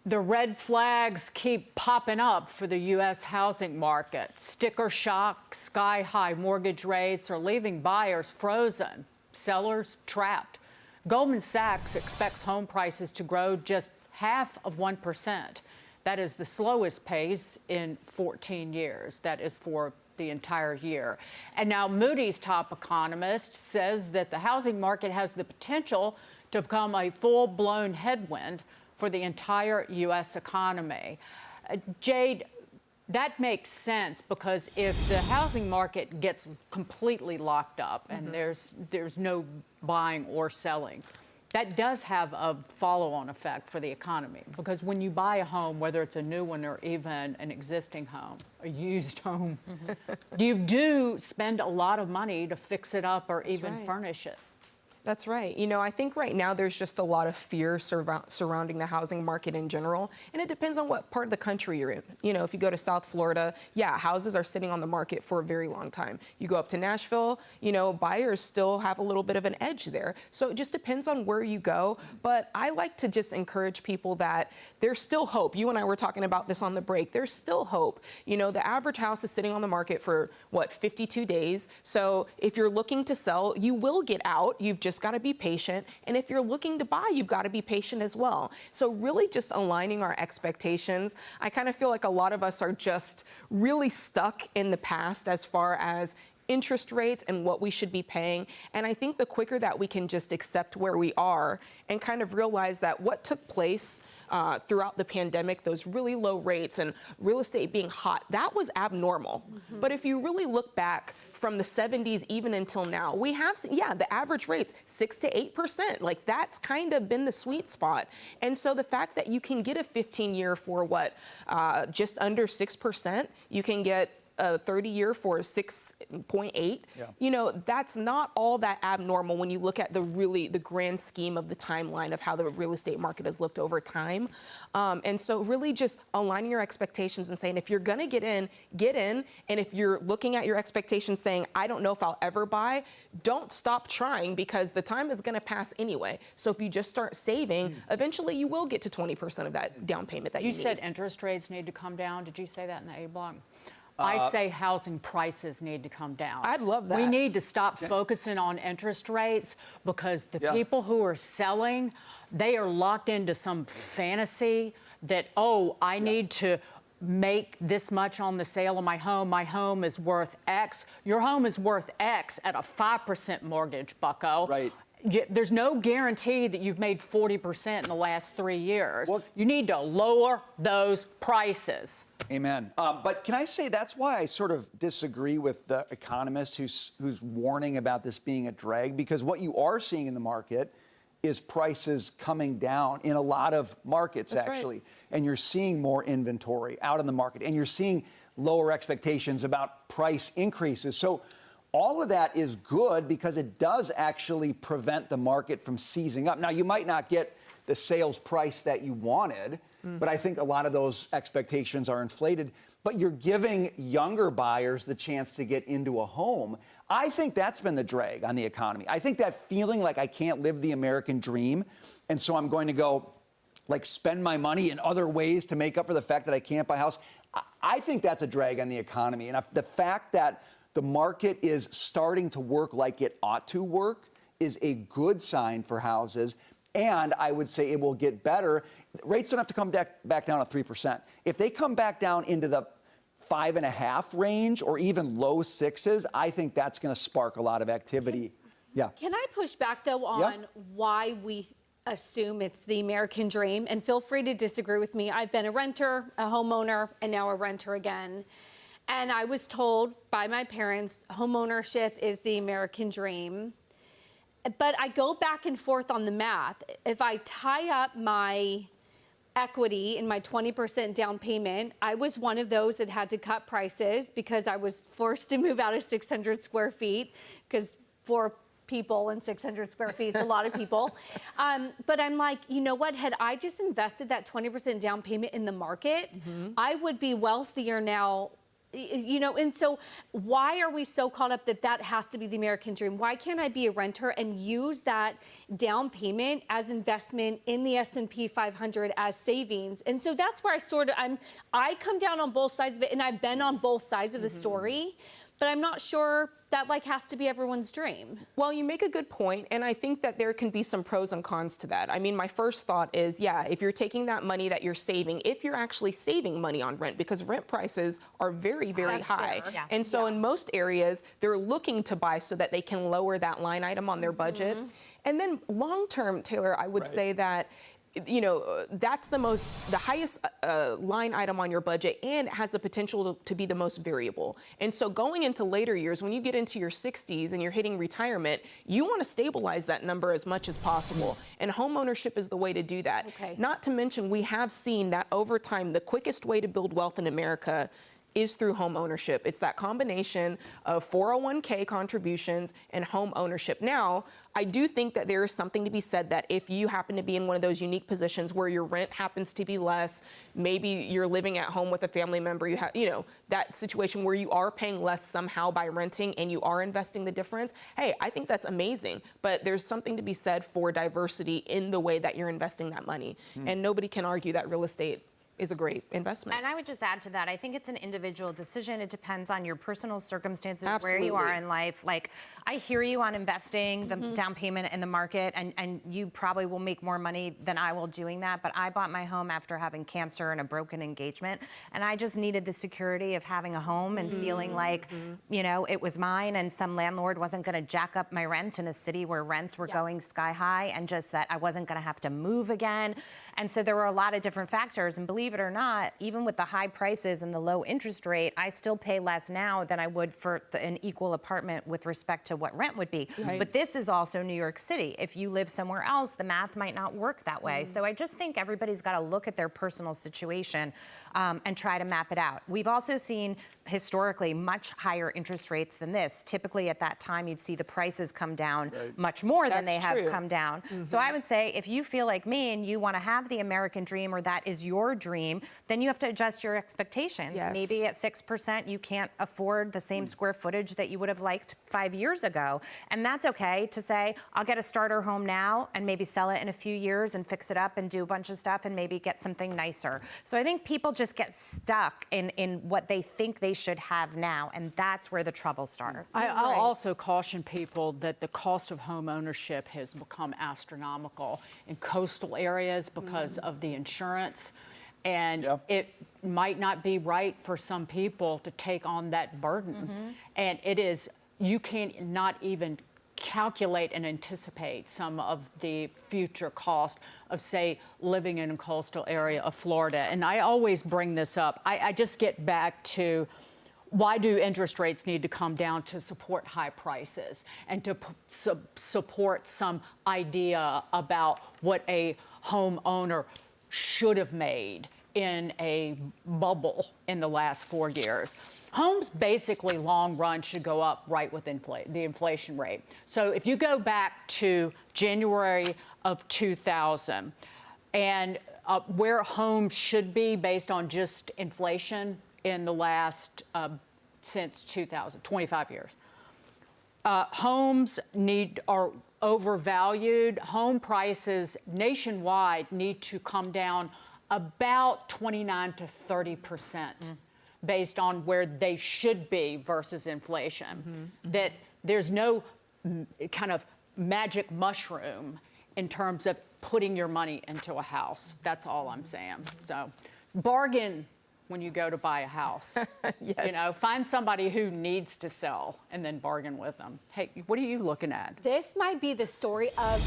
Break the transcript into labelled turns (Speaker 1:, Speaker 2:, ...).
Speaker 1: The red flags keep popping up for the U.S. housing market. Sticker shock, sky-high mortgage rates are leaving buyers frozen, sellers trapped. Goldman Sachs expects home prices to grow just 0.5%. That is the slowest pace in 14 years. That is for the entire year. And now Moody's top economist says that the housing market has the potential to become a full-blown headwind for the entire U.S. economy. Jade, that makes sense because if the housing market gets completely locked up and there's no buying or selling, that does have a follow-on effect for the economy. Because when you buy a home, whether it's a new one or even an existing home, a used home, you do spend a lot of money to fix it up or even furnish it.
Speaker 2: That's right. You know, I think right now there's just a lot of fear surrounding the housing market in general, and it depends on what part of the country you're in. You know, if you go to South Florida, yeah, houses are sitting on the market for a very long time. You go up to Nashville, you know, buyers still have a little bit of an edge there. So it just depends on where you go. But I like to just encourage people that there's still hope. You and I were talking about this on the break. There's still hope. You know, the average house is sitting on the market for, what, 52 days. So if you're looking to sell, you will get out. You've just got to be patient. And if you're looking to buy, you've got to be patient as well. So really just aligning our expectations. I kind of feel like a lot of us are just really stuck in the past as far as interest rates and what we should be paying. And I think the quicker that we can just accept where we are and kind of realize that what took place throughout the pandemic, those really low rates and real estate being hot, that was abnormal. But if you really look back from the 70s even until now, we have seen, the average rates 6 to 8%. Like that's kind of been the sweet spot. And so the fact that you can get a 15-year for what, just under 6%, you can get a 30-year for 6.8. You know, that's not all that abnormal when you look at the grand scheme of the timeline of how the real estate market has looked over time. And so really just aligning your expectations and saying, if you're going to get in, get in. And if you're looking at your expectations saying, I don't know if I'll ever buy, don't stop trying because the time is going to pass anyway. So if you just start saving, eventually you will get to 20% of that down payment that you need.
Speaker 1: You said interest rates need to come down. Did you say that in the A block? I say housing prices need to come down.
Speaker 2: I'd love that.
Speaker 1: We need to stop focusing on interest rates because the people who are selling, they are locked into some fantasy that, oh, I need to make this much on the sale of my home. My home is worth X. Your home is worth X at a 5% mortgage, bucko.
Speaker 3: Right.
Speaker 1: There's no guarantee that you've made 40% in the last 3 years.
Speaker 3: Well,
Speaker 1: you need to lower those prices.
Speaker 3: Amen. But can I say that's why I sort of disagree with the economist who's warning about this being a drag, because what you are seeing in the market is prices coming down in a lot of markets, actually. And you're seeing more inventory out in the market, and you're seeing lower expectations about price increases. So all of that is good because it does actually prevent the market from seizing up. Now, you might not get the sales price that you wanted, but I think a lot of those expectations are inflated. But you're giving younger buyers the chance to get into a home. I think that's been the drag on the economy. I think that feeling like I can't live the American dream, and so I'm going to go like spend my money in other ways to make up for the fact that I can't buy a house. I think that's a drag on the economy. And the fact that the market is starting to work like it ought to work is a good sign for houses. And I would say it will get better. Rates don't have to come back down to 3%. If they come back down into the 5.5 range or even low 6s, I think that's going to spark a lot of activity.
Speaker 4: Can I push back, though, on why we assume it's the American dream? And feel free to disagree with me. I've been a renter, a homeowner, and now a renter again. And I was told by my parents, homeownership is the American dream. But I go back and forth on the math. If I tie up my equity in my 20% down payment, I was one of those that had to cut prices because I was forced to move out of 600 square feet because 4 people in 600 square feet is a lot of people. But I'm like, you know what? Had I just invested that 20% down payment in the market, I would be wealthier now You know, and so why are we so caught up that that has to be the American dream? Why can't I be a renter and use that down payment as investment in the S&P 500 as savings? And so that's where I come down on both sides of it, and I've been on both sides of the story, but I'm not sure that like has to be everyone's dream.
Speaker 2: Well, you make a good point, and I think that there can be some pros and cons to that. I mean, my first thought is, yeah, if you're taking that money that you're saving, if you're actually saving money on rent, because rent prices are very, very
Speaker 4: That's
Speaker 2: high.
Speaker 4: fair. Yeah.
Speaker 2: And so in most areas, they're looking to buy so that they can lower that line item on their budget. And then long term, Taylor, I would say that that's the highest line item on your budget, and it has the potential to be the most variable. And so going into later years, when you get into your 60s and you're hitting retirement, you want to stabilize that number as much as possible. And home ownership is the way to do that.
Speaker 4: Okay.
Speaker 2: Not to mention, we have seen that over time, the quickest way to build wealth in America is through home ownership. It's that combination of 401k contributions and home ownership. Now, I do think that there is something to be said that if you happen to be in one of those unique positions where your rent happens to be less, maybe you're living at home with a family member, you have, that situation where you are paying less somehow by renting and you are investing the difference, hey, I think that's amazing. But there's something to be said for diversity in the way that you're investing that money. And nobody can argue that real estate is a great investment.
Speaker 5: And I would just add to that, I think it's an individual decision. It depends on your personal circumstances,
Speaker 2: Absolutely.
Speaker 5: where you are in life. Like, I hear you on investing, the down payment in the market, and you probably will make more money than I will doing that. But I bought my home after having cancer and a broken engagement, and I just needed the security of having a home and feeling like, it was mine, and some landlord wasn't going to jack up my rent in a city where rents were going sky high, and just that I wasn't going to have to move again. And so there were a lot of different factors, and believe it or not, even with the high prices and the low interest rate, I still pay less now than I would for an equal apartment with respect to what rent would be.
Speaker 2: Right.
Speaker 5: But this is also New York City. If you live somewhere else, the math might not work that way. So I just think everybody's got to look at their personal situation and try to map it out. We've also seen historically much higher interest rates than this. Typically at that time, you'd see the prices come down much more than they
Speaker 2: That's
Speaker 5: have
Speaker 2: true.
Speaker 5: come down. So I would say if you feel like me and you want to have the American dream, or that is your dream, then you have to adjust your expectations.
Speaker 2: Yes.
Speaker 5: Maybe at 6%, you can't afford the same square footage that you would have liked 5 years ago. And that's okay to say, I'll get a starter home now and maybe sell it in a few years and fix it up and do a bunch of stuff and maybe get something nicer. So I think people just get stuck in what they think they should have now, and that's where the trouble starts.
Speaker 1: I'll also caution people that the cost of home ownership has become astronomical in coastal areas because of the insurance. And it might not be right for some people to take on that burden. And it is, you cannot even calculate and anticipate some of the future cost of, say, living in a coastal area of Florida. And I always bring this up. I just get back to, why do interest rates need to come down to support high prices and to support some idea about what a homeowner should have made in a bubble in the last 4 years? Homes basically long run should go up right with the inflation rate. So if you go back to January of 2000 and where homes should be based on just inflation in the last, since 2000, 25 years. Homes are overvalued. Home prices nationwide need to come down about 29 to 30% based on where they should be versus inflation. That there's no kind of magic mushroom in terms of putting your money into a house. That's all I'm saying. So bargain when you go to buy a house.
Speaker 2: Yes.
Speaker 1: Find somebody who needs to sell and then bargain with them. Hey, what are you looking at?
Speaker 4: This might be the story of